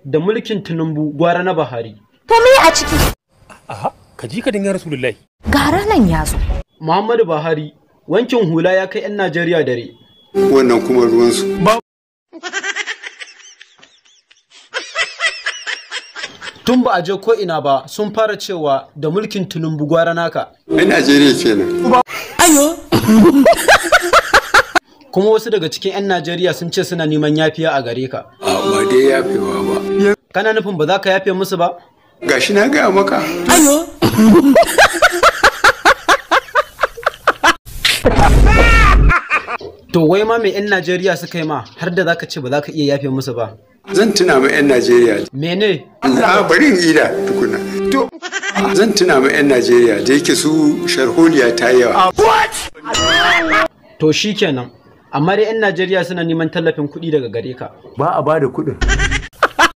da mulkin Tinubu gwara na Buhari. To me a ciki? Aha, ka ji ka dinga Rasulullahi. Gara nan ya zo. Muhammadu Buhari wankin hula ya kai 'yan Najeriya dare. Wannan kuma ruwansu. Tun ba a je ko ina ba sun fara cewa da mulkin Tinubu gwara naka. 'Yan Najeriya kenan. Ayo. Kuma wasu daga cikin 'yan Najeriya sun ce suna neman yafiya a gare ka. Ba dai yafewa ba. Kana nufin ba za ka yafe musu ba? Gashi na gaya maka. Ayo. To wai ma me 'yan Najeriya suka yi ma har da za ka ce ba za ka iya yafe musu ba? Zan tuna ma 'yan Najeriya. Mene? Bari in ida tukuna. To, zan tuna ma 'yan Najeriya da yake su sharholiya ta yawa. To shi kenan. Amma dai 'yan Najeriya suna neman tallafin kuɗi daga gare ka. Ba a ba da kuɗin.